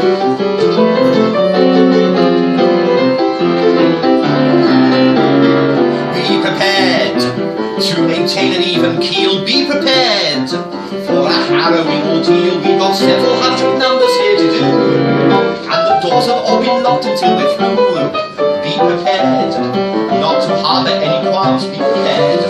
To maintain an even keel, be prepared for a harrowing ordeal. We've got several hundred numbers here to do, and the doors have all been locked until we're through. Be prepared not to harbour any qualms. Be prepared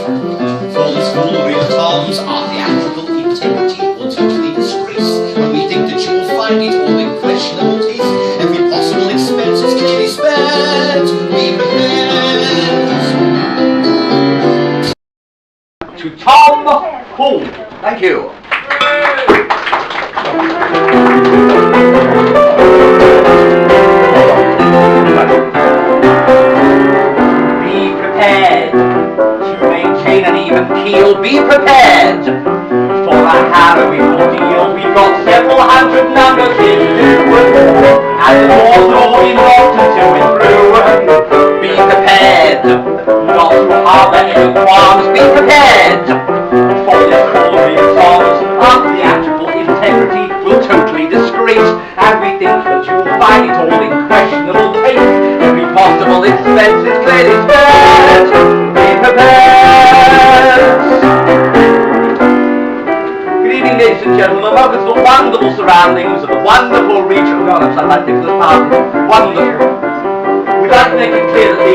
for this foolery of Tom's. Our theatrical integrity will totally disgrace, and we think that you will find it all in questionable taste. Every possible expense is clearly spent. Be prepared. To Tom Hall. Thank you. Be prepared to maintain an even keel. Be prepared for a harrowing ordeal. We've got several hundred numbers here to do, and the doors are all been locked until we're through. Be prepared not to harbour any qualms. Be prepared for this foolery of songs. Our theatrical integrity will totally disgrace, and we think that you will find it all in questionable taste. Every possible expense is clearly spared. Be prepared. Good evening, ladies and gentlemen. Welcome to the wonderful surroundings of the wonderful region. God, I'm like Nicholas Parker. Wonderful. We'd like to make it clear that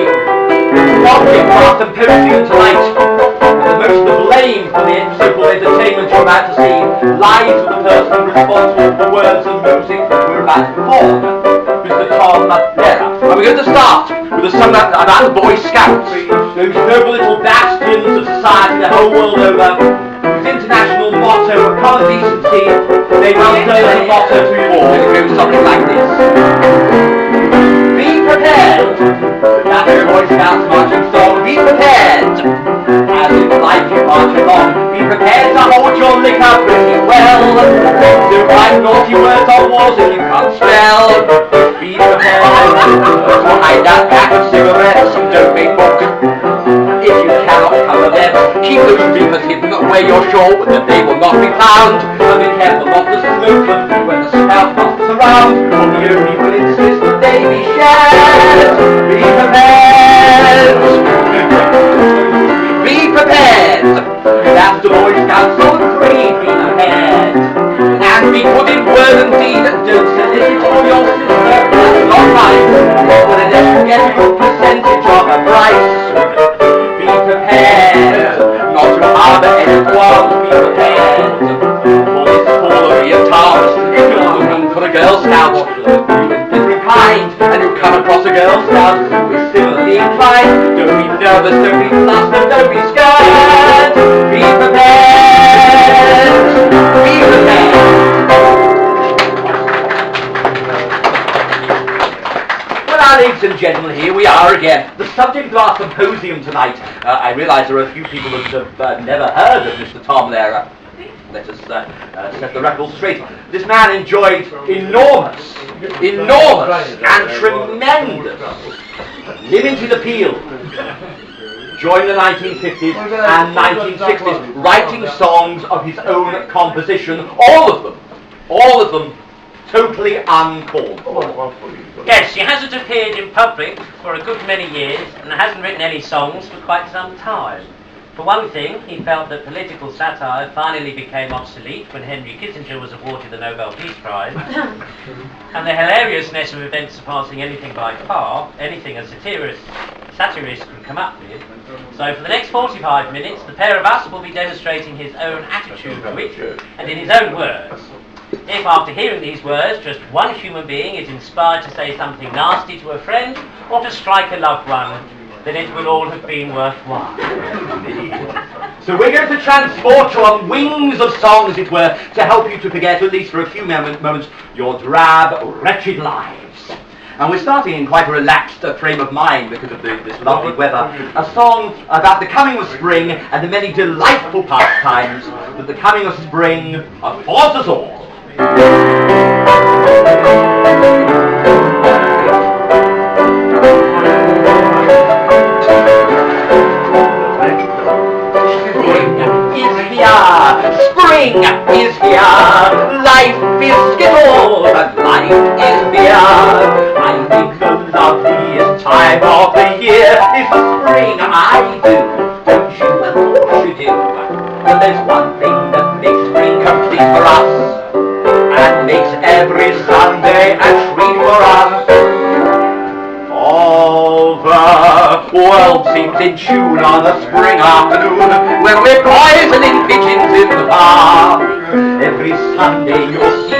the object of our symposium tonight, and most of the blame for the so-called entertainment you're about to see, lies with the person responsible for the words and music we're about to perform, Mr. Tom Lehrer. And we're going to start with a song about the Boy Scouts, those noble little bastions of society the whole world over, whose international motto of common decency they will say the motto to you all. It goes something like this. Be prepared. That's the Boy Scouts marching song. Be prepared. As in life you march along. Be prepared to hold your liquor pretty well. Don't write naughty words on walls that you can't spell. Be prepared to hide that pack of cigarettes. Don't make book. If you cannot cover them, keep those reapers hidden where you're sure that they will not be found. And be careful not to smoke them when the scoutmasters around, for the only will insist that they be shared. Be prepared. Be prepared. That's the Boy Scouts of the Creed. Be prepared. And be put in word and deed. Don't solicit all your sister. That's not right. But unless you get a good percentage of a price. Be prepared not to harbour any qualms. Be prepared for this foolery of Tom's. If you're looking for a Girl Scout, you've been different kind, and you come across a Girl Scout who is similarly inclined. Don't be nervous, don't be flustered, don't be scared. Be prepared. Be prepared. Well, now, ladies and gentlemen, here we are again. The subject of our symposium tonight. I realise there are a few people that have never heard of Mr. Tom Lehrer. Let us set the record straight. This man enjoyed enormous and tremendous limited appeal during the 1950s and 1960s, writing songs of his own composition, all of them totally uncalled for. Yes, he hasn't appeared in public for a good many years and hasn't written any songs for quite some time. For one thing, he felt that political satire finally became obsolete when Henry Kissinger was awarded the Nobel Peace Prize, and the hilariousness of events surpassing anything by far, anything a satirist can come up with. So for the next 45 minutes, the pair of us will be demonstrating his own attitude, which, and in his own words, if after hearing these words, just one human being is inspired to say something nasty to a friend or to strike a loved one, then it will all have been worthwhile. So we're going to transport you on wings of song, as it were, to help you to forget, at least for a few moments, your drab, wretched lives. And we're starting in quite a relaxed frame of mind because of this lovely weather. A song about the coming of spring and the many delightful pastimes that the coming of spring affords us all. Spring is here, life is skittle, but life is is the spring. I do, don't you? Of course you do. But there's one thing that makes spring complete for us, and makes every Sunday a treat for us. All the world seems in tune on a spring afternoon when we're poisoning pigeons in the park. Every Sunday you'll see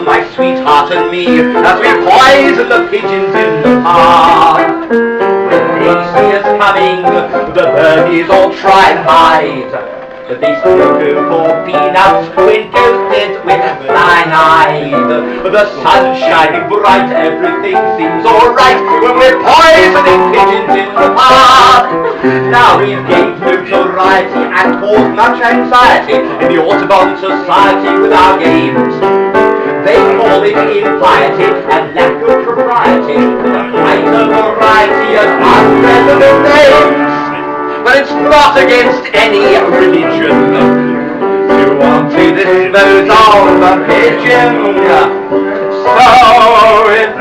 my sweetheart and me as we poison the pigeons in the park. When they see us coming, the birdies all try and hide. But they still go for peanuts when toasted with cyanide. The sun's shining bright, everything seems alright when we're poisoning pigeons in the park. Now we've gained notoriety and caused much anxiety in the Audubon Society with our games. They call it impiety and lack of propriety, the height of variety and unresolute names. But it's not against any religion to want to dispose of a pigeon. So if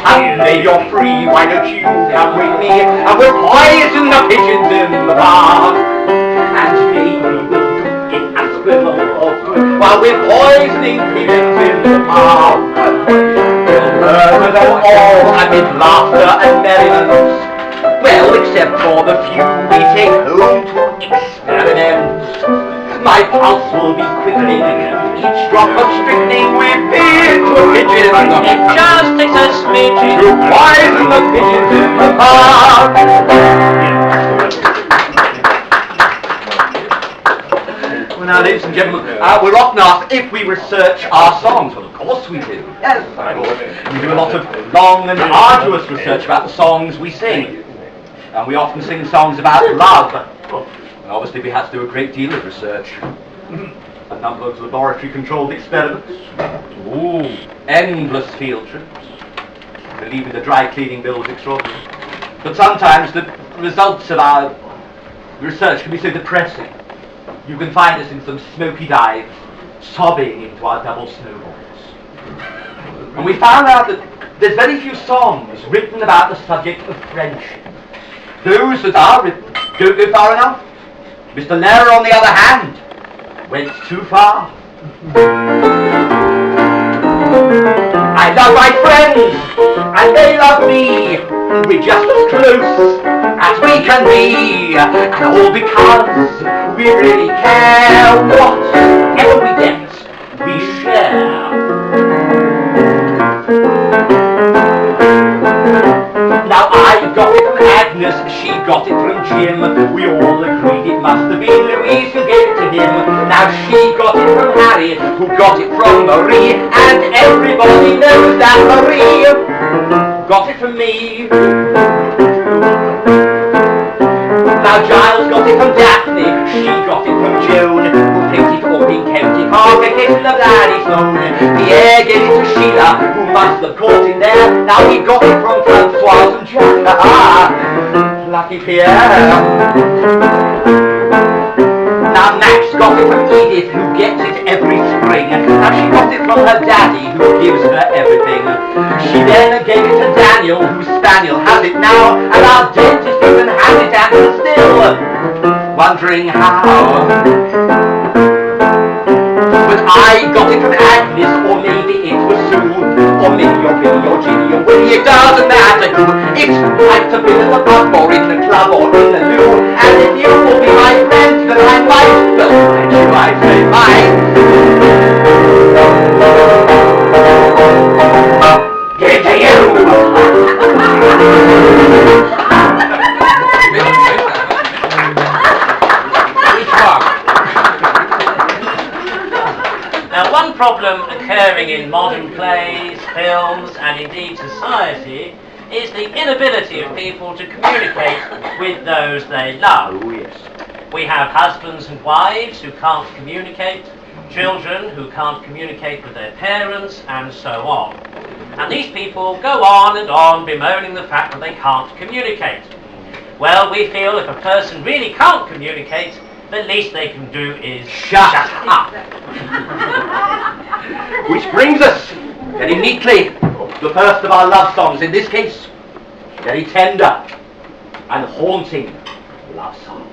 Sunday you're free, why don't you come with me and we'll poison the pigeons in the park. And maybe we'll do it and swivel off while we're poisoning pigeons in the park. We'll murder them all amid laughter and merriment. Well, except for the few we take home to experiment. My pulse will be quickening, each drop of strychnine we feed to a pigeon. It just takes a smidgen to poison the pigeons in the park. Well, now, ladies and gentlemen, we're often asked if we research our songs. Well, of course we do. Yes, we do a lot of long and arduous research about the songs we sing. And we often sing songs about love. And obviously we had to do a great deal of research. A number of laboratory-controlled experiments. Ooh, endless field trips. Believe me, the dry cleaning bill was extraordinary. But sometimes the results of our research can be so depressing. You can find us in some smoky dives, sobbing into our double snowballs. And we found out that there's very few songs written about the subject of friendship. Those that are written don't go far enough. Mr. Lehrer, on the other hand, went too far. I love my friends, and they love me. We're just as close as we can be, and all because we really care. Whatever we get, we share. Now I got it from Agnes, she got it from Jim. We all agreed it must have been Louise who gave it to him. Now she got it from Harry, who got it from Marie, and everybody knows that Marie got it from me. Now Giles got it from Daphne, she got it from Joan, who picked it up in County Cork, a kiss in the Blarneystone. Pierre gave it to Sheila, who must have caught it there. Now he got it from Francoise and Jack. Lucky Pierre. Now Max got it from Edith, who gets it every spring. Now she got it from her daddy, who gives her everything. She then gave it to Daniel, whose spaniel has it now, and our dentist even has it and is still wondering how. But I got it from Agnes, or maybe it was Sue, or maybe you're Billy or Ginny or Willie, it doesn't matter who. It's like to be in the pub or in the club or in the loo, and if you will be my friend, then I might, well, should I say mine? Give it to you! Now, one problem occurring in modern plays, films, and indeed society is the inability of people to communicate with those they love. Oh, yes. We have husbands and wives who can't communicate, children who can't communicate with their parents, and so on. And these people go on and on bemoaning the fact that they can't communicate. Well, we feel if a person really can't communicate, the least they can do is shut up. Which brings us very neatly to the first of our love songs, in this case, very tender and haunting love song.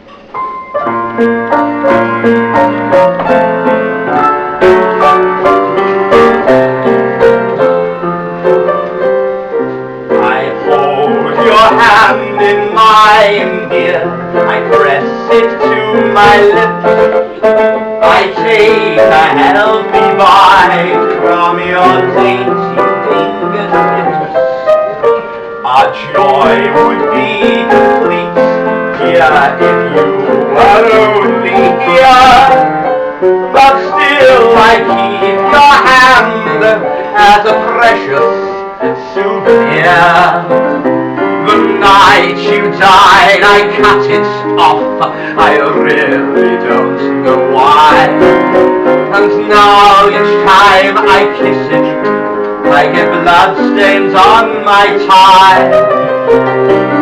I hold your hand in mine, dear. I press it to my lips. I take a healthy bite from your dainty fingertips. Our joy would be complete here if you were only here. But still I keep your hand as a precious souvenir. The night you died, I cut it off. I really don't know why. And now each time I kiss it, I get blood stains on my tie.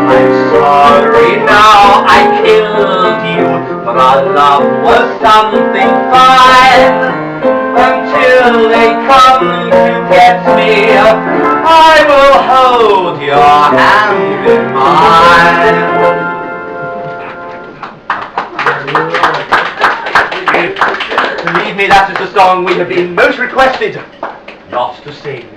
I'm sorry now I killed you, but our love was something fine. Until they come to get me, I will hold your hand in mine. Believe me, that is the song we have been most requested not to sing.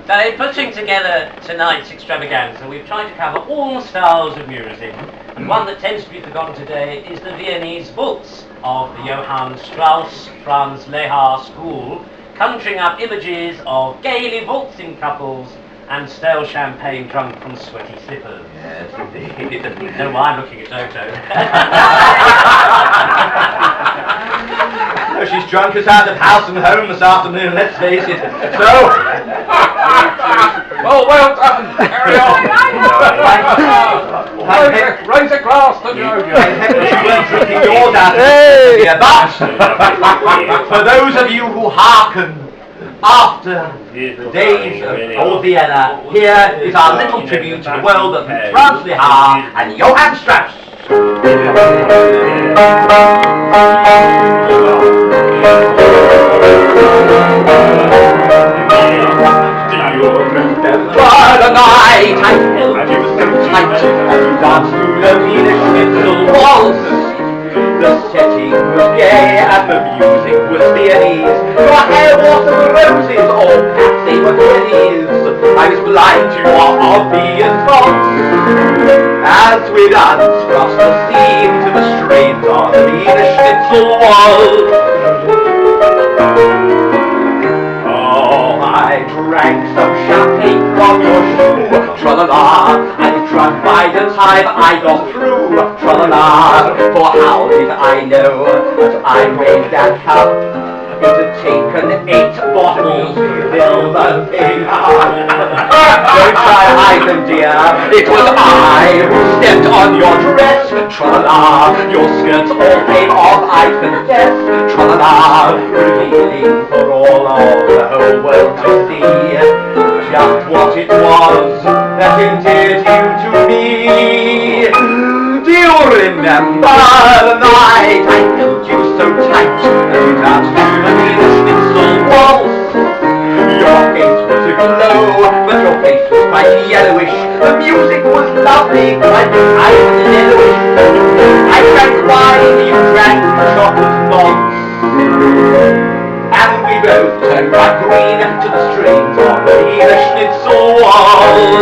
So in putting together tonight's extravaganza, we've tried to cover all styles of music. And one that tends to be forgotten today is the Viennese waltz of the Johann Strauss Franz Lehrer school, conjuring up images of gaily waltzing couples and stale champagne drunk from sweaty slippers. Yes, indeed. No, why I'm looking at Toto. Oh, she's drunk us out of house and home this afternoon, let's face it. So, well done, carry on. Raise a glass to Jojo. You weren't drinking yours out of it, but for those of you who hearken after the days of old Vienna, here is our little tribute to the world of Franz Lehrer and Johann Strauss. What a night I felt you so tight as you danced through the Wiener Schnitzel waltz. The setting was gay and the music was Viennese. Your hair was roses, all perhaps they were pennies. I was blind to your obvious faults as we danced across the scene to the strains on the Wiener Schnitzel waltz. I drank some champagne from your shoe, tra-la-la, and drunk by the time I got through, tra-la-la, for how did I know that I made that cup? It had taken 8 bottles to fill the thing up. Don't try to hide them, dear, it was I who stepped on your dress, tra-la-la, your skirts all came off, I confess, tra-la-la, revealing for all of the whole world to see just what it was that endeared you to me. Do you remember the night I held you so tight as you danced to the Wiener Schnitzel waltz? Your face was aglow, but your face was quite yellowish. The music was lovely, but I was yellowish. I drank wine, you drank chocolate mods, and we both turned quite green to the strains of the Wiener Schnitzel waltz.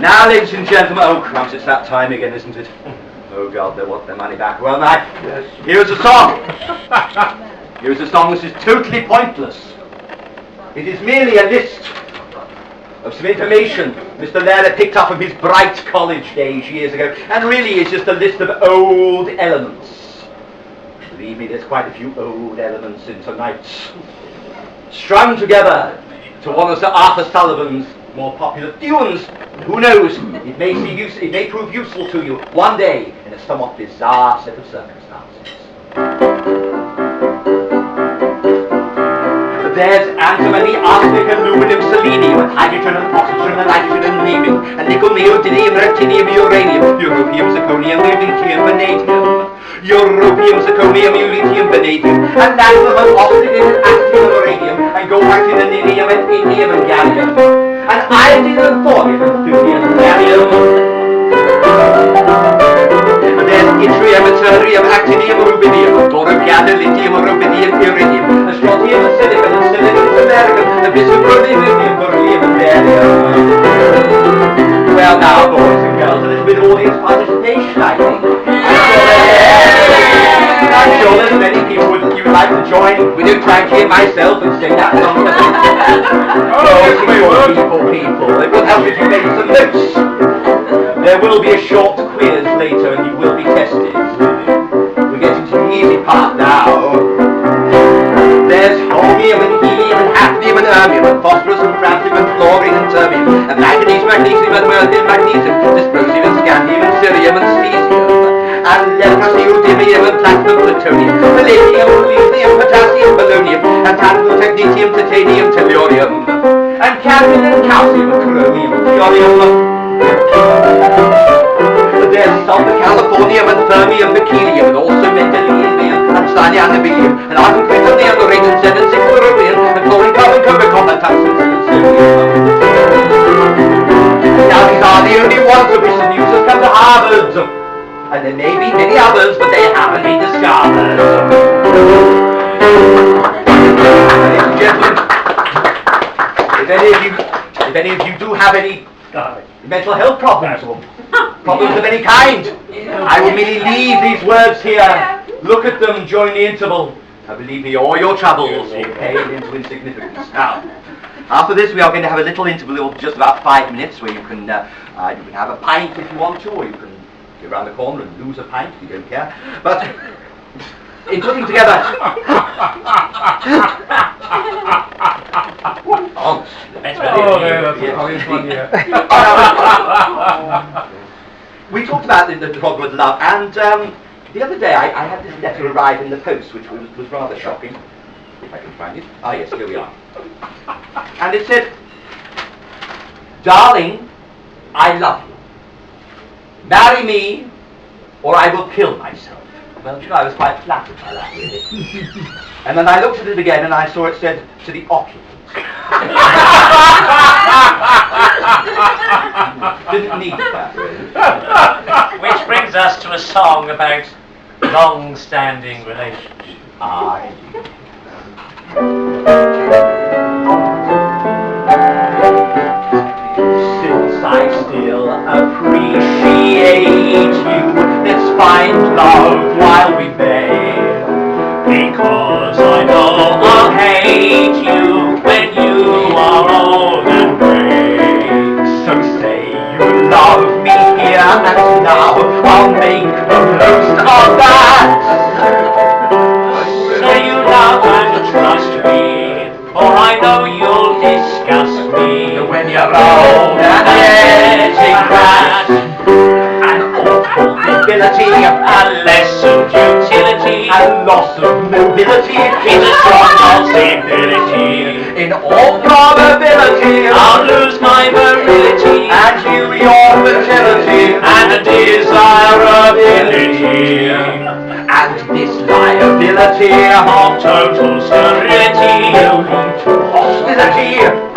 Now, ladies and gentlemen, oh crumbs, it's that time again, isn't it? Oh God, they want their money back. Well, now, here's a song. Here's a song which is totally pointless. It is merely a list of some information Mr. Lehrer picked up from his bright college days years ago, and really is just a list of old elements. Believe me, there's quite a few old elements in tonight's strung together to one of Sir Arthur Sullivan's more popular tunes. Who knows, it may prove useful to you one day in a somewhat bizarre set of circumstances. There's antimony, arsenic, aluminum, selenium, hydrogen and oxygen and nitrogen and rhenium, and nickel, neodymium, ruthenium, uranium, europium, zirconium, lithium, vanadium. europium, zirconium, uranium, vanadium, and lanthanum, oxygen, and actinium, and uranium, and gold, actin, and indium, and indium, and gallium, and iodine, and thorium, and thulium, and gallium. And there's yttrium, and tellurium, actinium, and rubidium, and thorium, gadolinium, and rubidium, iridium, and strontium, and silicon, and silicon, and samarium, and bismuth, lithium, beryllium, and barium. Well now, boys and girls, a little bit of audience participation, I think. I'm sure there's many people you'd like to join with you, Frankie and myself, and sing that song. People, it will help if you make some notes. There will be a short quiz later, and you will be tested. We're getting to the easy part now. There's chromium and helium and hafnium and ermium and phosphorus and francium and fluorine and terbium and manganese, magnesium and magnesium, dysprosium and scandium and cerium and cesium and lead-praseodymium and platinum, plutonium, palladium, lithium, potassium, polonium and tantalum, technetium, titanium, tellurium and cadmium and calcium and chromium and thorium. There's sulfur, californium and thermium, berkelium and also mendeleum and cyanium and argon, plutonium, and regency and cycloronium and chlorine, carbon, carbon, and tungsten and sodium. Now these are the only ones that recent news has come to Harvard. And there may be many others, but they haven't been discovered. Ladies and gentlemen, if any of you do have any mental health problems or problems of any kind, I will merely leave these words here. Look at them during the interval, and believe me, all your troubles will pale into insignificance. Now, after this, we are going to have a little interval of just about 5 minutes, where you can have a pint if you want to, or you can go around the corner and lose a pint if you don't care. But in putting together, we talked about the problem with love, and the other day I had this letter arrive in the post, which was rather shocking. If I can find it. Ah, yes, here we are. And it said, "Darling, I love you. Marry me, or I will kill myself." Well, you know, I was quite flattered by that, really. And then I looked at it again, and I saw it said, "To the occupant." Didn't need that, really. Which brings us to a song about long-standing relationships. Since I still appreciate you, let's find love while we may. Because I know I'll hate you when you are old and gray. So say you love me here and now, I'll make the most of that. Say you love and trust me, for I know you'll disgust me When you're old and getting fat. an awful debility, A lessened utility a loss of mobility, is a strong possibility. in all probability, I'll lose my virility and you your fertility, and a desirability and this liability of total sterility will lead to hostility.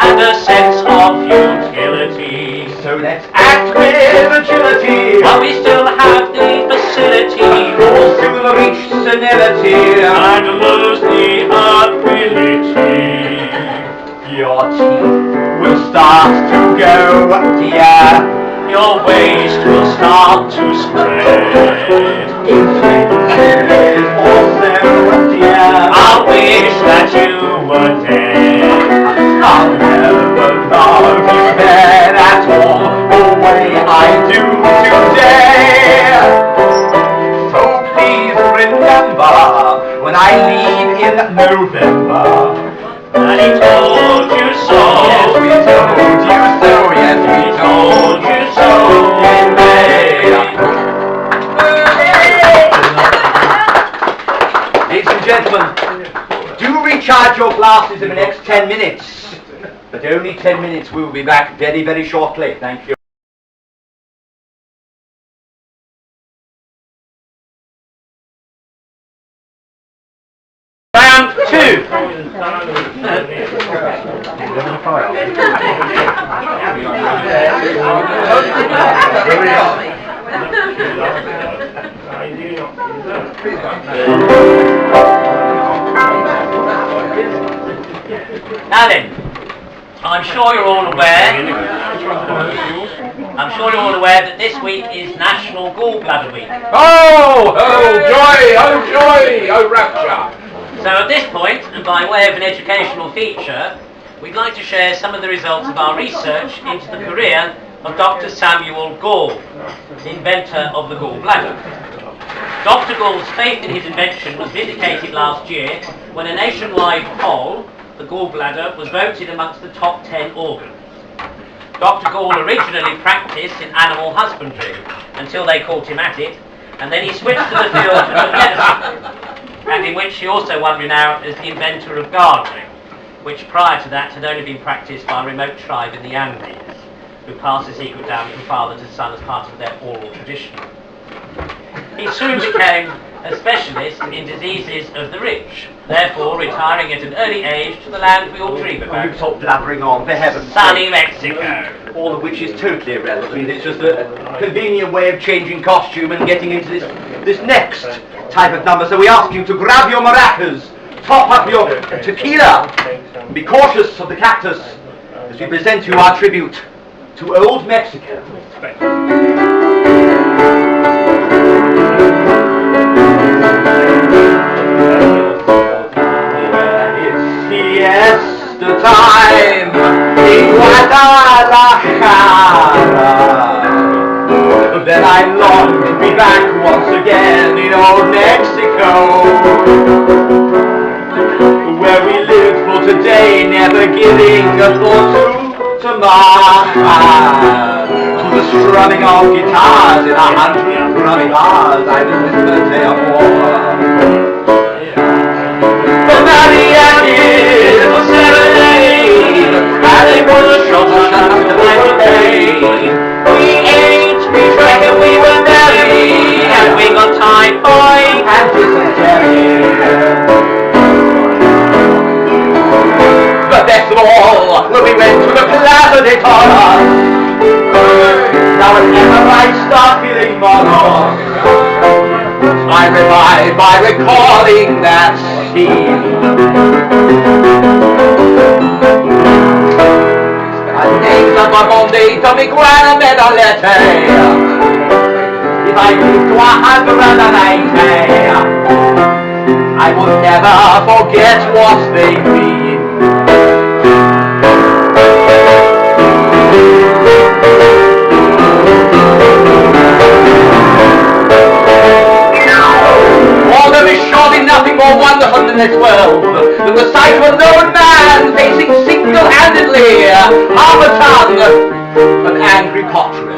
and a sense of futility. So let's act with agility, While we still have the facility or soon reach senility. and lose the ability. Your teeth will start to go, dear. Your waist will start to spread. Infected also, dear. I wish that you were dead. I'll never love you then at all, the way I do today. So please remember, when I leave in November, And he told you so. yes, we told you so, yes, we told you so in May. Ladies and gentlemen, do recharge your glasses in the next 10 minutes. But only 10 minutes. We will be back very, very shortly. Thank you. Now then, I'm sure you're all aware that this week is National Gallbladder Week. Oh, joy, oh rapture. So at this point, and by way of an educational feature, we'd like to share some of the results of our research into the career of Dr. Samuel Gall, the inventor of the gallbladder. Dr. Gall's faith in his invention was vindicated last year when a nationwide poll, the gallbladder, was voted amongst the top 10 organs. Dr. Gall originally practiced in animal husbandry until they caught him at it, and then he switched to the field of medicine, and in which he also won renown as the inventor of gardening, which prior to that had only been practiced by a remote tribe in the Andes, who passed the secret down from father to son as part of their oral tradition. He soon became a specialist in diseases of the rich, therefore retiring at an early age to the land we all dream about. You stop blabbering on, for heaven's Sunny Mexico. All of which is totally irrelevant. It's just a convenient way of changing costume and getting into this next type of number. So we ask you to grab your maracas, top up your tequila, and be cautious of the cactus as we present you our tribute to old Mexico. It's siesta time in Guadalajara. Then I long to be back once again in old Mexico, where we live for today, never giving a thought to tomorrow. To the strumming of guitars in 100 crummy bars, I will whisper tale more. The mariachis will serenade, and they put a shoulder shut up the night today. We ate, we drank, and we were merry, and we got typhoid and dysentery. But best of all, when we went to the Plaza de Toros, now whenever I start feeling mono, I revive by recalling that scene. Names of Monday to me Guana Medalete. If I live to 190, I will never forget what they mean. Oh, there is surely nothing more wonderful in this world than the sight of a lone man facing single-handedly half a ton of angry portraits.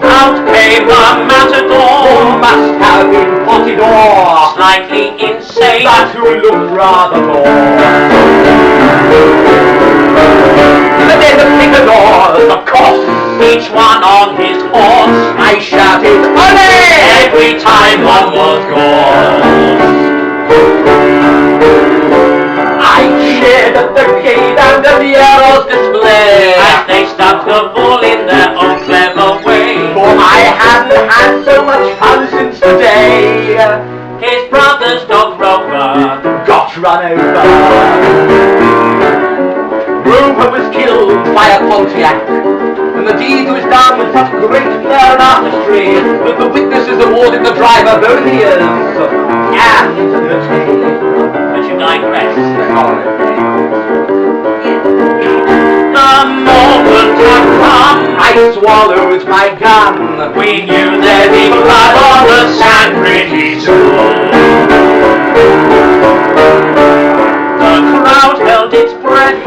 Out came the matador, who must have been 40 or Slightly insane, but who looked rather more. And then the picadors, of course, each one on his horse. I shouted, "Ole!" Every time one was gone. I cheered at the gate and the Piero's display, As they stuck the bull in their own clever way. for I hadn't had so much fun since the day His brother's dog Rover got run over. Rover was killed by a Pontiac, and the deed was done with such great flair and artistry that the witnesses awarded the driver both ears and the tail. But you digress. The moment had come, I swallowed my gun. We knew there'd be blood on the sand pretty soon. The crowd held its breath,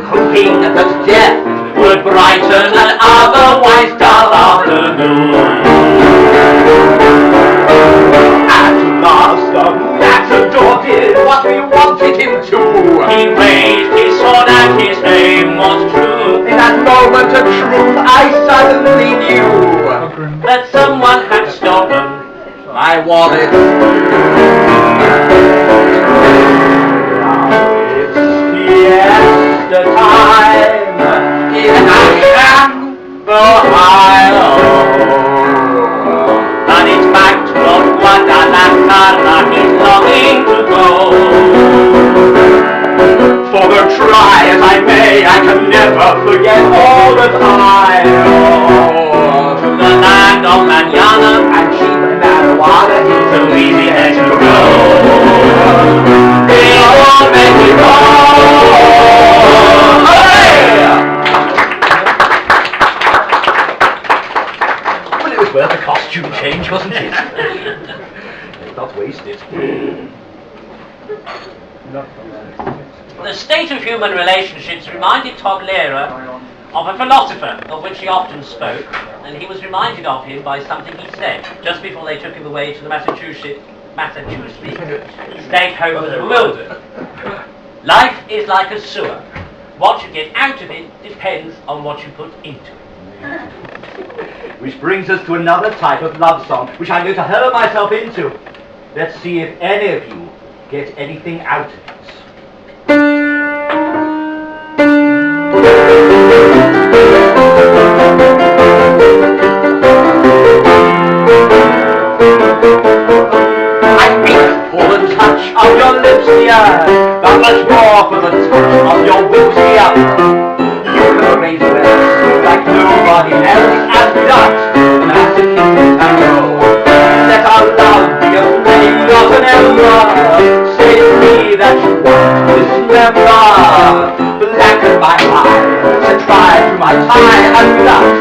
hoping that death would brighten an otherwise dull afternoon. at last the matador did what we wanted him to. He raised his sword and his aim was true. In that moment of truth, I suddenly knew That someone had stolen my wallet. Ohio. But it's back to Guadalajara he's longing to go. For though try as I may, I can never forget all that I know. To the land of manana And cheap marijuana, he's so easy there to go. go. They all make me go. Well, it was worth a costume change, wasn't it? It's not wasted. The state of human relationships reminded Tom Lehrer of a philosopher of which he often spoke, and he was reminded of him by something he said just before they took him away to the Massachusetts State Home for the Bewildered. Life is like a sewer. What you get out of it depends on what you put into it. Which brings us to another type of love song, which I'm going to hurl myself into. Let's see if any of you get anything out of it. I feel for the touch of your lips, dear, but much more for the touch of your lips, dear. You can arrange well, like nobody else has done. Massachusetts tango. Let our love be a flame, not an ember. Say to me that you won't dismember. Blacken my eyes, to try through my tie and lust.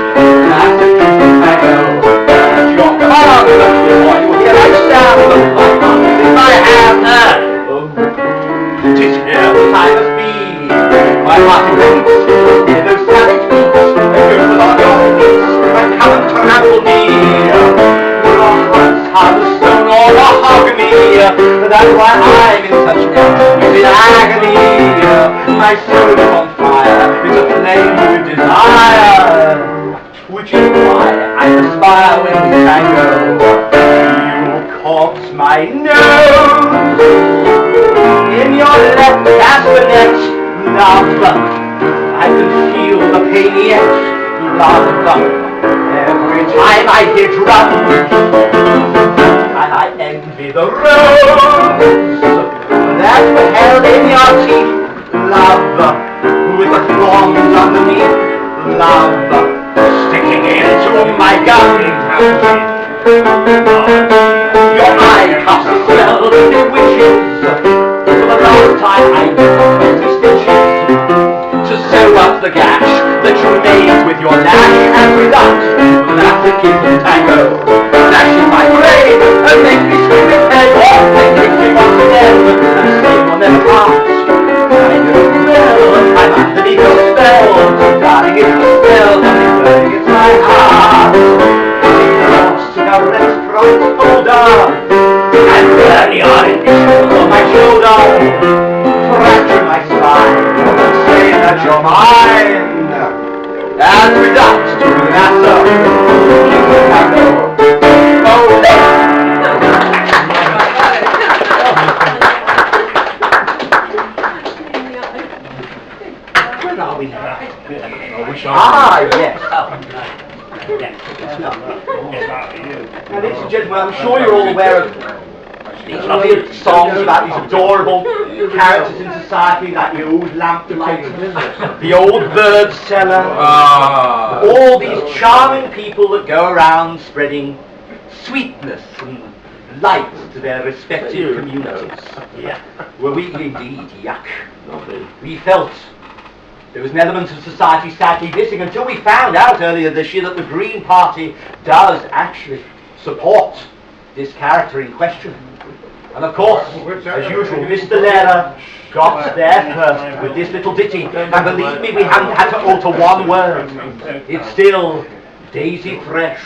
Massachusetts tango. Your tongue, boy, you hear I stand with my tongue in my hand. Oh, 'tis here that I must be. My heart beats, hear those savage beats, and you put on your feet, and come and trample me. Your hearts are the stone or mahogany, that's why I'm in such exquisite agony. My soul is on fire, it's a flame of desire, which is why I aspire when we tango. You caught my nose in your left castanet, love. I can feel the pain yet, love. Every time I hear drums, and I envy the rose that's held in your teeth, love, with the thorns underneath, love, sticking into my gums. Your eye cups smell the wishes. For the last time I used 20 stitches to sew up the gash that you made with your lash, and without Massachusetts tango, lashing my brain and make me scream in pain. Oh, they make me want to end and say you'll never pass. I know well I'm underneath your spell, darling, it's the spell that is burning in my heart. Cigarettes from its holder, and burn your initials on my shoulder, fracture my spine, say that you're mine, and reduct to an answer, you can go. Oh, where are we now? Ah, yes. Now, ladies and gentlemen, I'm sure you're all aware of these lovely songs about these adorable characters in society, like the old lamplight, the old bird seller, all these charming people that go around spreading sweetness and light to their respective communities. Yeah. Were we indeed, yuck. We felt there was an element of society sadly missing until we found out earlier this year that the Green Party does actually support this character in question. And of course, as usual, Mr. Lehrer got there first with this little ditty. And believe me, we haven't had to alter one word. It's still daisy fresh.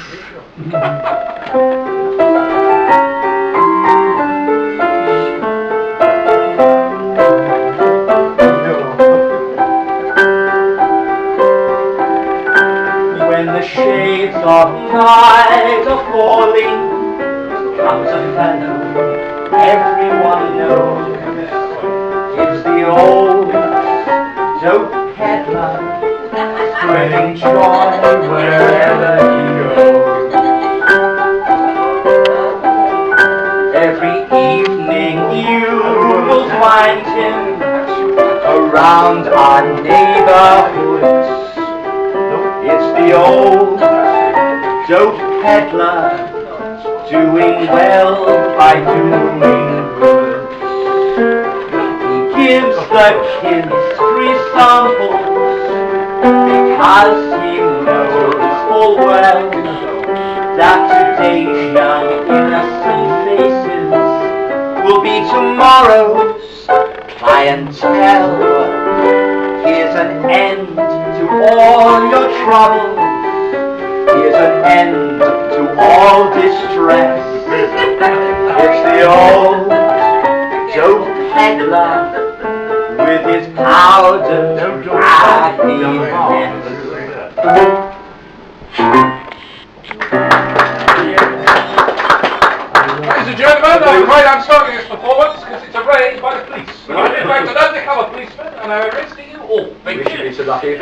When the shades of night are falling, comes a fellow everyone knows. It's the old dope peddler, spreading joy wherever he goes. Every evening you will find him around our neighborhoods. It's the old dope peddler doing well by doing good. He gives the kids free samples because he knows full well that today's young innocent faces will be tomorrow's clientele. Here's an end to all your troubles. Here's an end to all distress. It's the old dope peddler with his powdered happiness. Ladies and gentlemen, I'm afraid I'm starting this performance because it's arranged by the police. I'm in fact an undercover policeman and I'm arresting you all. Thank you. Be so lucky.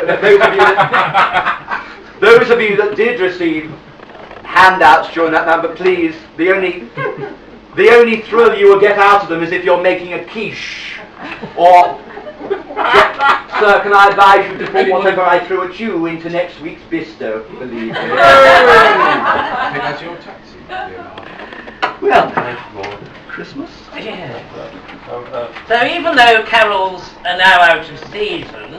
Those of you that did receive handouts during that number, please, the only thrill you will get out of them is if you're making a quiche. Or, sir, can I advise you to put whatever I threw at you into next week's Bisto, believe me. I think that's your taxi. Well, Christmas? Yeah. So even though carols are now out of season,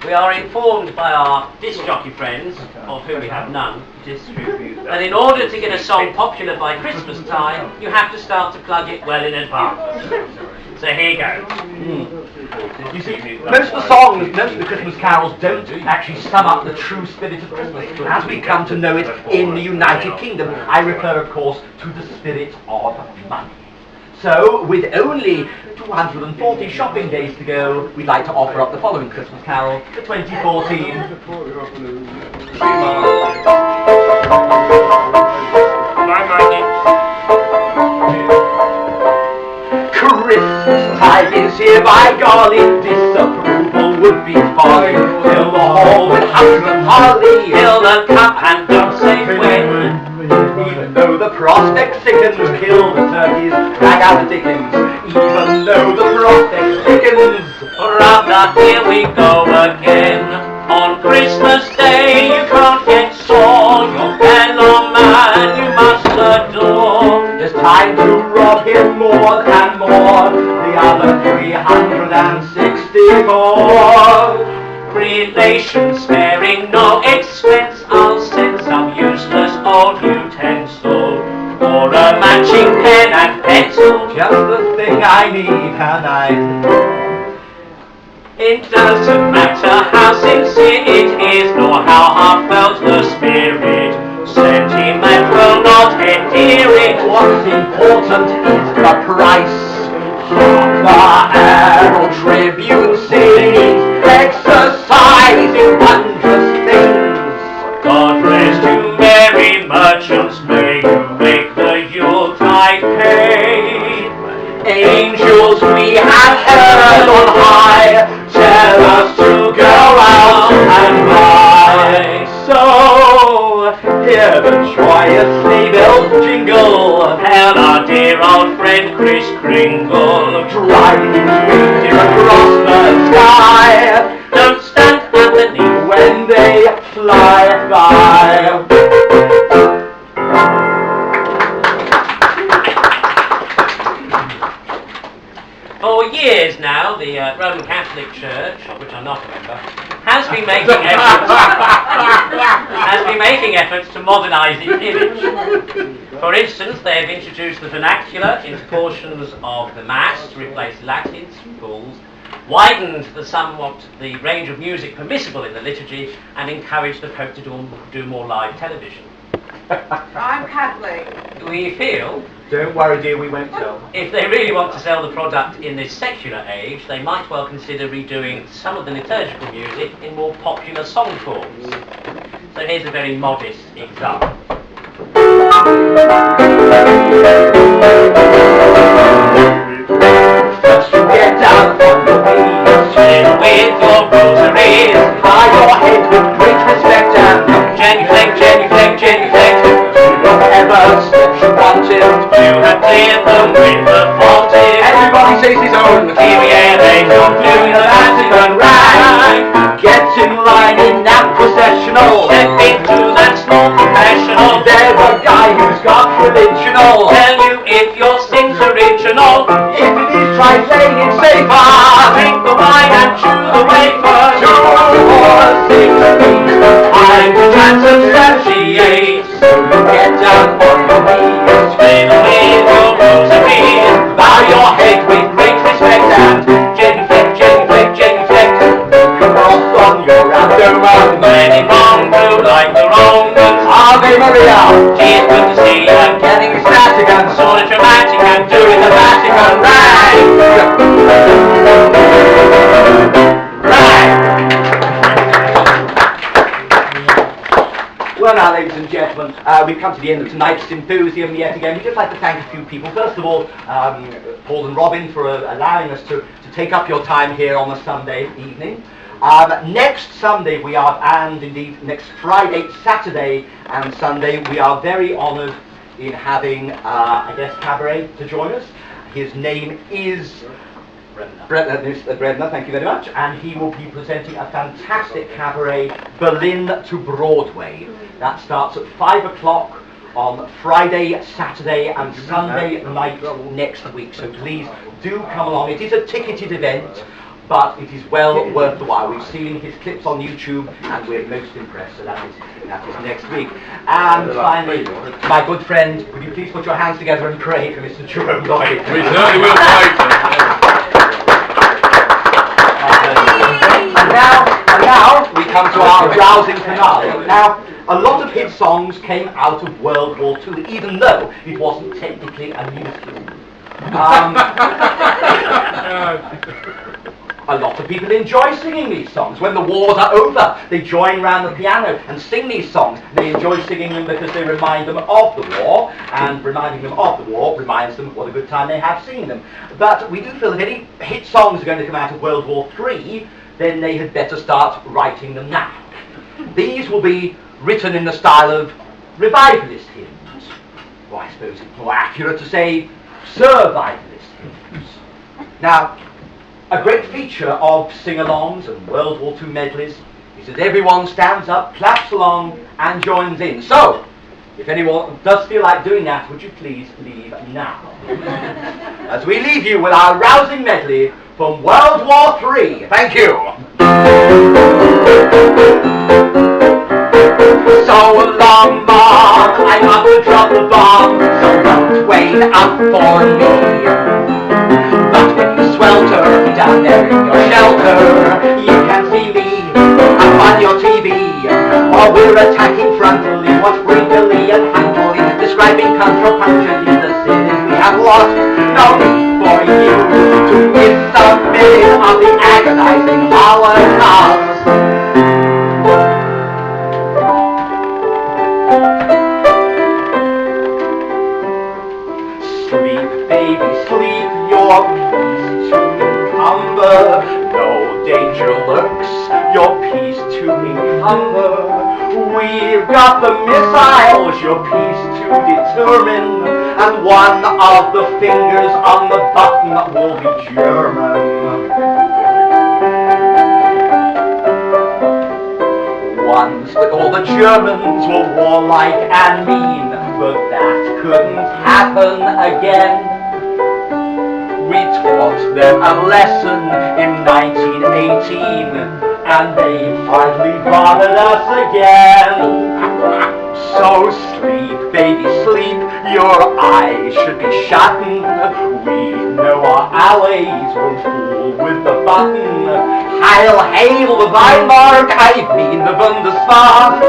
we are informed by our disc jockey friends, of whom we have none, that in order to get a song popular by Christmas time, you have to start to plug it well in advance. So here you go. You see, most of the songs, most of the Christmas carols don't actually sum up the true spirit of Christmas as we come to know it in the United Kingdom. I refer, of course, to the spirit of money. So, with only 240 shopping days to go, we'd like to offer up the following Christmas carol for 2014. Christmas time is here, by golly, disapproval would be folly. Fill the hall with hugs and holly, Fill the cup and don't say when. even though the prospect sickens, kill the turkeys, drag out the dickens. Even though the prospect sickens, Rather, here we go again. On Christmas Day you can't get sore. Your fellow man you must adore. there's time to rob him more and more. The other 364. Relations sparing no expense. I'll send some useless old utensil or a matching pen and pencil. Just the thing I need, and I. It doesn't matter how sincere it is, nor how heartfelt the spirit. Sentiment will not endear it. What's important is the price. Hark the herald tribute sings, exercising wondrous things. God rest you, merry merchants, may you make the Yuletide pay. Angels we have heard on high tell us to go out and buy. So hear the joyous sleigh bells jingle, Hail our dear old friend Kris Kringle. driving sweet across the sky. Don't stand underneath. When they fly by. For years now, the Roman Catholic Church, of which I'm not a member, has been making efforts to modernise its image. For instance, they have introduced the vernacular into portions of the Mass to replace Latin schools, widened the range of music permissible in the liturgy, and encouraged the Pope to do more live television. I'm Catholic. We feel Don't worry, dear, we won't tell. if they really want to sell the product in this secular age, they might well consider redoing some of the liturgical music in more popular song forms. So here's a very modest example. First you get down on your knees, With your rosaries, bow your head the Kyrie, they come to the Vatican rag. Get in line in that processional. Step into that small confessional. There's a guy who's got religional. Tell you if your sin's original. If it is, try playing it safer. Drink the wine and chew the wafer. 2 or 16, time to transubstantiate. So you get down on your knees. Swing with your rosary. Bow your head with great respect and Genuflect, genuflect, genuflect. your cross on your abdomen. When in wrong, do like the Romans. Ave Maria, It's good to see you. getting ecstatic and Sort of dramatic and doing the Vatican rag. Well now, ladies and gentlemen, we've come to the end of tonight's symposium yet again. We'd just like to thank a few people. First of all, Paul and Robin for allowing us to take up your time here on a Sunday evening. Next Sunday we are, and indeed next Friday, Saturday and Sunday, we are very honoured in having a guest cabaret to join us. His name is Brenner, thank you very much, and he will be presenting a fantastic cabaret, Berlin to Broadway. That starts at 5 o'clock on Friday, Saturday and Sunday night next week, so please do come along. It is a ticketed event, but it is well worth the while. We've seen his clips on YouTube and we're most impressed, so that is next week. And finally, my good friend, would you please put your hands together and pray for Mr. Jerome Lloyd? We certainly will pray. And now we come to our rousing finale. Now, a lot of his songs came out of World War II, even though it wasn't technically a musical. A lot of people enjoy singing these songs. When the wars are over, they join round the piano and sing these songs. They enjoy singing them because they remind them of the war, and reminding them of the war reminds them what a good time they have singing them. But we do feel that if any hit songs are going to come out of World War III, then they had better start writing them now. These will be written in the style of revivalist hymns, or I suppose it's more accurate to say survivalist hymns. Now, a great feature of sing-alongs and World War II medleys is that everyone stands up, claps along and joins in. So, if anyone does feel like doing that, would you please leave now? As we leave you with our rousing medley from World War III. Thank you. So long, Mom, I'm up to drop the bomb, so don't wait up for me. But when you swelter down there in your shelter, you can see me up on your TV. Or we're attacking frontally, watch bringily and handily, describing contrapunctually the cities we have lost. No need for you to miss a minute of the agonizing Holocaust. Sleep, baby, sleep, your peace to encumber. No danger lurks, your peace to encumber. We've got the missiles, your peace to determine, and one of the fingers on the button will be German. Once all the Germans were warlike and mean, but that couldn't happen again. We taught them a lesson in 1918, and they hardly bothered us again. So sleep, baby, sleep, your eyes should be shutting. We know our allies will fool with the button. Heil, hail the Weimar, I mean the Bundeswehr.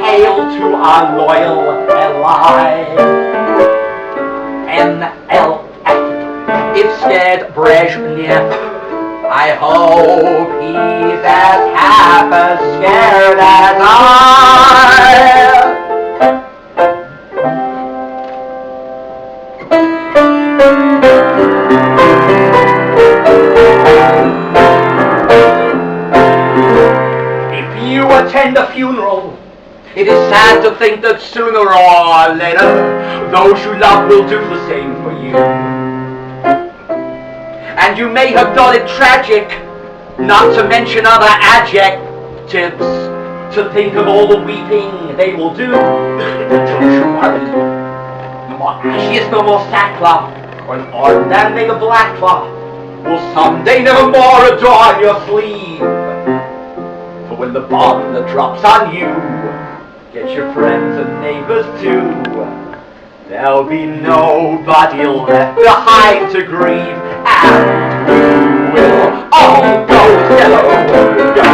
Hail to our loyal ally. NLF. It scared Brezhnev. I hope he's as half as scared as I. If you attend a funeral, it is sad to think that sooner or later, those you love will do the same for you. and you may have thought it tragic, not to mention other adjectives, to think of all the weeping they will do. Don't you worry. No more ashes, no more sackcloth, or an ordinary black cloth will someday never more adorn your sleeve. For when the bomb that drops on you gets your friends and neighbors too, there'll be nobody left behind to grieve, and we will all go together when we go.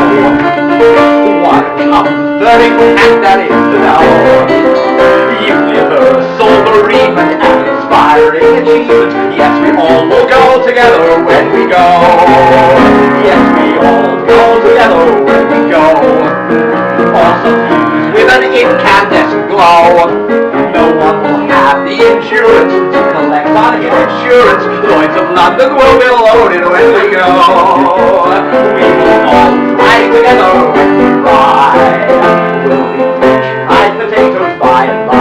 What a comforting fact that is to know. Universal bereavement and inspiring achievement. Yes, we all will go together when we go. Yes, we all go together when we go. All suffused with an incandescent glow. No one will have the endurance to collect on his insurance. Lloyd's of London will be loaded when we go. We will all fly together when we ride. We'll be rich fried potatoes by and by.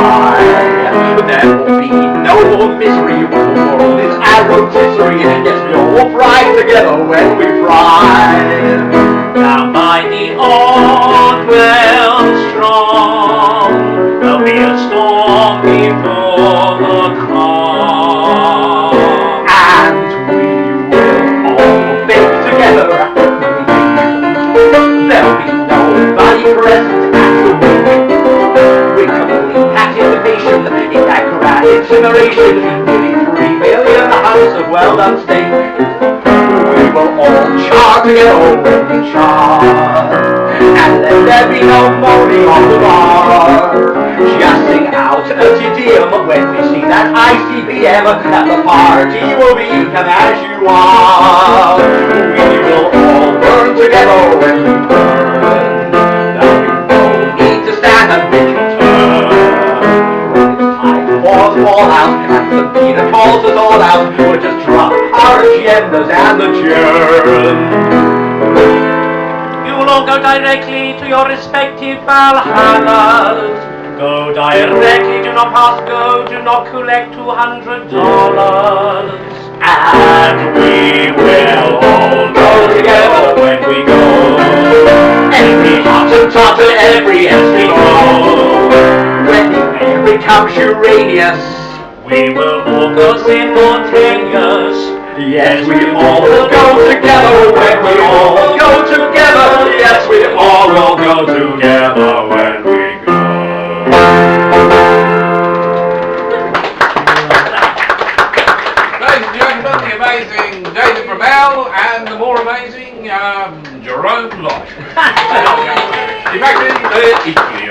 There will be no more misery when the world is a rotisserie. Yes, we all will fry together when we fry. Down by the old well strong, there'll be a storm before the calm. And we will all bake together at the meeting. There'll be nobody present at the meeting. We complete anticipation in that grand incineration. Nearly 3 million hours of well-done steak. We will all char together when we char, and let there be no moaning on the bar. Just sing out a Te Deum when we see that ICBM, and the party will become as you are. We will all burn together when we burn. There'll be no need to stand and bitch and turn. When it's time for the fallout, and the Peter calls us all out, we'll just drop our agendas and adjourn. You will all go directly to your respective Valhallas. Go directly, do not pass go, do not collect $200. And we will all go together when we go. Every Hottentot and every Eskimo. When the air becomes Uranus, We will all go simultaneous. yes, we all will go together when we all go together. Yes, we all will go together when we go. Ladies and gentlemen, the amazing David Rumelle and the more amazing Jerome Lloyd. Imagine equally